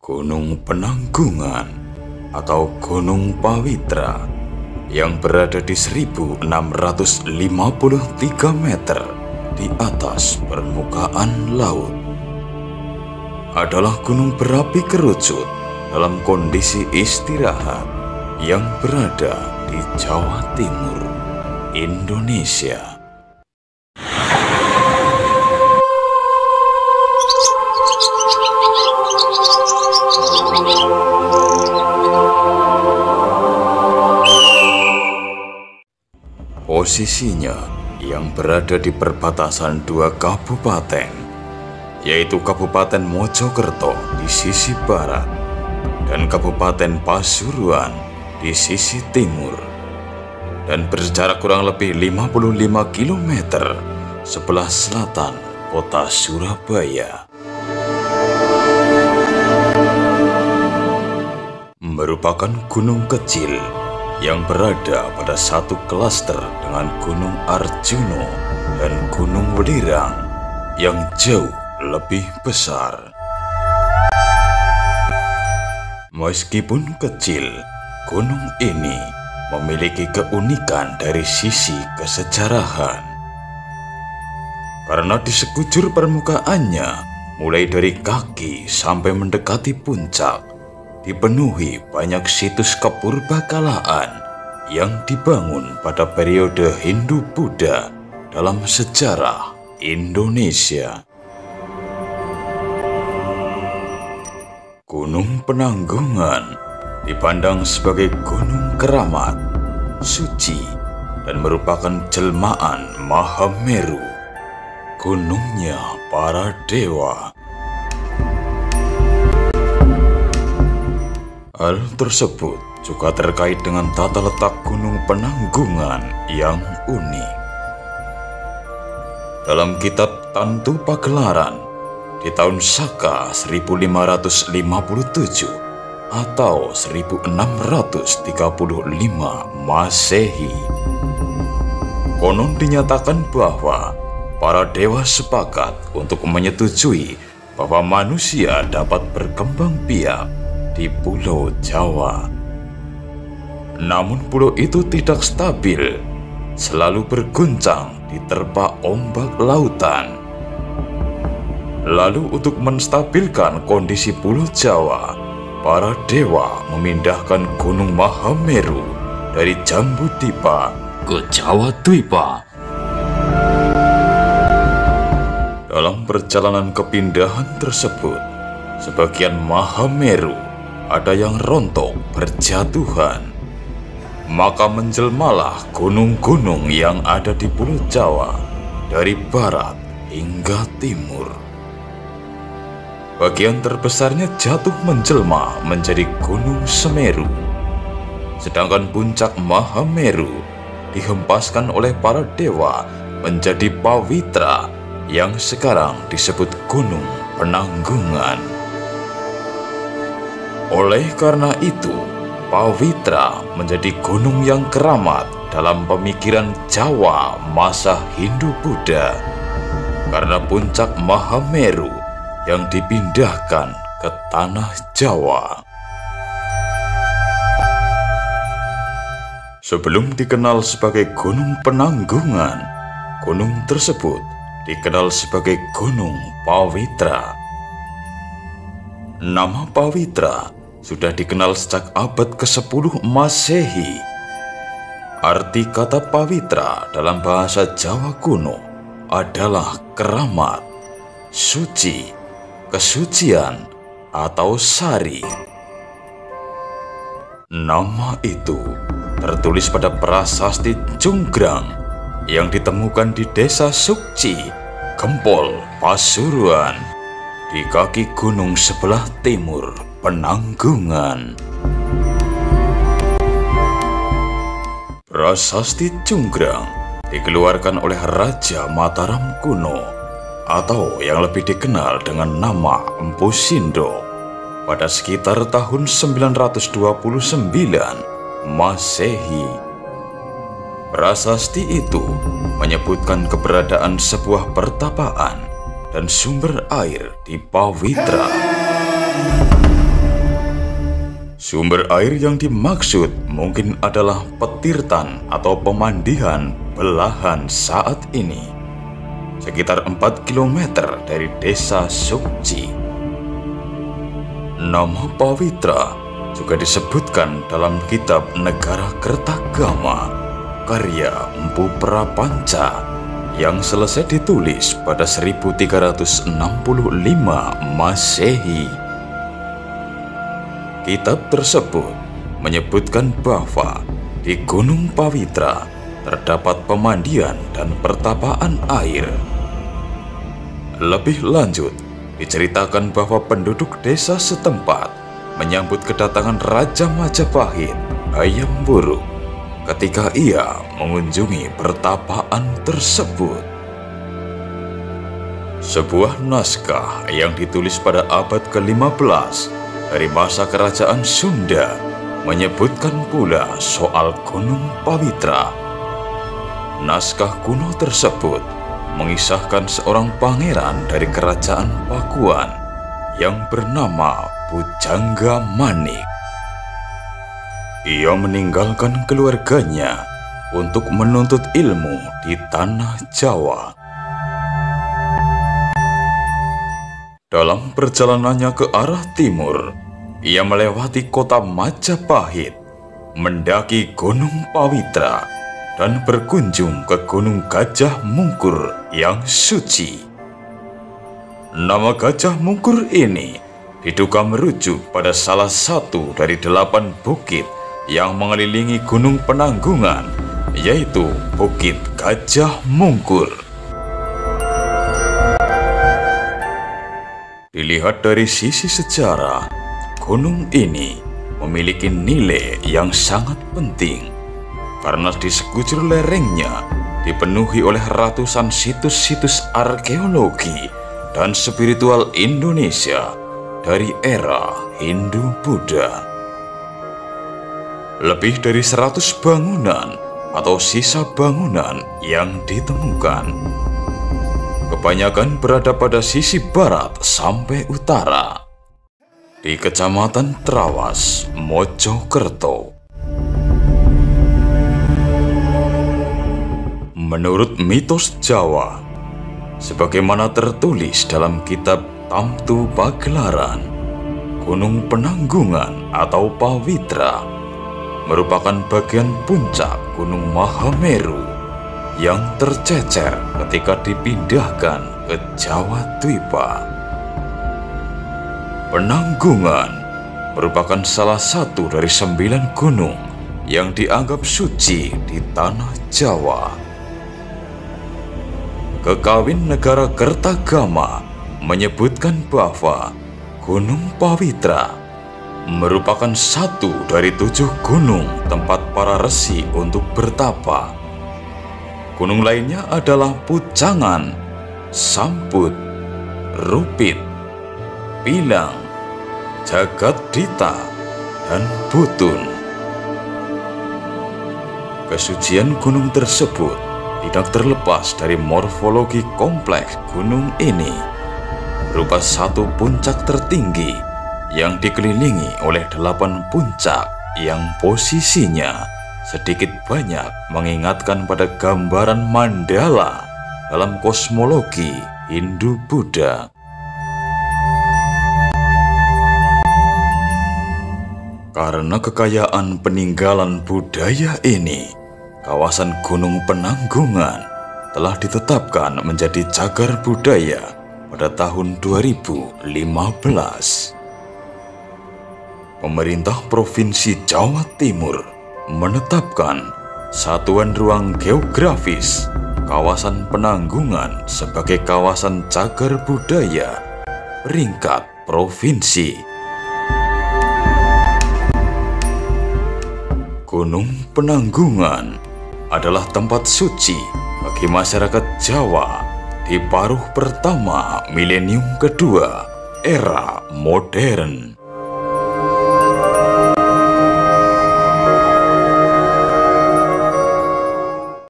Gunung Penanggungan atau Gunung Pawitra yang berada di 1653 meter di atas permukaan laut adalah gunung berapi kerucut dalam kondisi istirahat yang berada di Jawa Timur, Indonesia. Posisinya yang berada di perbatasan dua kabupaten, yaitu Kabupaten Mojokerto di sisi barat dan Kabupaten Pasuruan di sisi timur, dan berjarak kurang lebih 55 km sebelah selatan kota Surabaya. Merupakan gunung kecil yang berada pada satu klaster dengan Gunung Arjuno dan Gunung Welirang yang jauh lebih besar. Meskipun kecil, gunung ini memiliki keunikan dari sisi kesejarahan. Karena di sekujur permukaannya, mulai dari kaki sampai mendekati puncak, dipenuhi banyak situs kepurbakalaan yang dibangun pada periode Hindu-Buddha dalam sejarah Indonesia. Gunung Penanggungan dipandang sebagai gunung keramat, suci, dan merupakan jelmaan Mahameru, gunungnya para dewa. Hal tersebut juga terkait dengan tata letak Gunung Penanggungan yang unik. Dalam kitab Tantu Pagelaran di tahun Saka 1557 atau 1635 Masehi, konon dinyatakan bahwa para dewa sepakat untuk menyetujui bahwa manusia dapat berkembang biak di Pulau Jawa. Namun pulau itu tidak stabil, selalu berguncang diterpa ombak lautan. Lalu untuk menstabilkan kondisi Pulau Jawa, para dewa memindahkan Gunung Mahameru dari Jambudipa ke Jawa Dwipa. Dalam perjalanan kepindahan tersebut, sebagian Mahameru ada yang rontok berjatuhan. Maka menjelmalah gunung-gunung yang ada di Pulau Jawa dari barat hingga timur. Bagian terbesarnya jatuh menjelma menjadi Gunung Semeru, sedangkan puncak Mahameru dihempaskan oleh para dewa menjadi Pawitra yang sekarang disebut Gunung Penanggungan. Oleh karena itu, Pawitra menjadi gunung yang keramat dalam pemikiran Jawa masa Hindu-Buddha karena puncak Mahameru yang dipindahkan ke tanah Jawa. Sebelum dikenal sebagai Gunung Penanggungan, gunung tersebut dikenal sebagai Gunung Pawitra. Nama Pawitra sudah dikenal sejak abad ke-10 Masehi. Arti kata Pawitra dalam bahasa Jawa kuno adalah keramat, suci, kesucian, atau sari. Nama itu tertulis pada prasasti Jonggrang yang ditemukan di Desa Sukci, Gempol, Pasuruan, di kaki gunung sebelah timur Penanggungan. Prasasti Jonggrang dikeluarkan oleh Raja Mataram kuno atau yang lebih dikenal dengan nama Empu Sindo pada sekitar tahun 929 Masehi. Prasasti itu menyebutkan keberadaan sebuah pertapaan dan sumber air di Pawitra. Sumber air yang dimaksud mungkin adalah petirtan atau pemandian belahan saat ini, sekitar 4 km dari desa Sukji. Nama Pawitra juga disebutkan dalam kitab Negara Kertagama karya Mpu Prapanca yang selesai ditulis pada 1365 Masehi. Kitab tersebut menyebutkan bahwa di Gunung Pawitra terdapat pemandian dan pertapaan air. Lebih lanjut, diceritakan bahwa penduduk desa setempat menyambut kedatangan Raja Majapahit, Hayam Wuruk, ketika ia mengunjungi pertapaan tersebut. Sebuah naskah yang ditulis pada abad ke-15 dari masa kerajaan Sunda menyebutkan pula soal Gunung Pawitra. Naskah kuno tersebut mengisahkan seorang pangeran dari kerajaan Pakuan yang bernama Pujangga Manik. Ia meninggalkan keluarganya untuk menuntut ilmu di tanah Jawa. Dalam perjalanannya ke arah timur, ia melewati kota Majapahit, mendaki Gunung Pawitra, dan berkunjung ke Gunung Gajah Mungkur yang suci. Nama Gajah Mungkur ini diduga merujuk pada salah satu dari 8 bukit yang mengelilingi Gunung Penanggungan, yaitu Bukit Gajah Mungkur. Dilihat dari sisi sejarah, gunung ini memiliki nilai yang sangat penting karena di sekujur lerengnya dipenuhi oleh ratusan situs-situs arkeologi dan spiritual Indonesia dari era Hindu-Buddha. Lebih dari 100 bangunan atau sisa bangunan yang ditemukan. Kebanyakan berada pada sisi barat sampai utara di Kecamatan Trawas, Mojokerto. Menurut mitos Jawa, sebagaimana tertulis dalam kitab Tamtu Pagelaran, Gunung Penanggungan atau Pawitra merupakan bagian puncak Gunung Mahameru yang tercecer ketika dipindahkan ke Jawa Dwipa. Penanggungan merupakan salah satu dari 9 gunung yang dianggap suci di tanah Jawa. Kekawin Negara Kertagama menyebutkan bahwa Gunung Pawitra merupakan satu dari 7 gunung tempat para resi untuk bertapa. Gunung lainnya adalah Pujangan, Samput, Rupit, Pilang, Jagadita, dan Butun. Kesucian gunung tersebut tidak terlepas dari morfologi kompleks gunung ini, berupa satu puncak tertinggi yang dikelilingi oleh 8 puncak yang posisinya sedikit banyak mengingatkan pada gambaran mandala dalam kosmologi Hindu-Buddha. Karena kekayaan peninggalan budaya ini, kawasan Gunung Penanggungan telah ditetapkan menjadi cagar budaya pada tahun 2015. Pemerintah Provinsi Jawa Timur menetapkan Satuan Ruang Geografis kawasan Penanggungan sebagai kawasan cagar budaya peringkat provinsi. Gunung Penanggungan adalah tempat suci bagi masyarakat Jawa di paruh pertama milenium kedua era modern.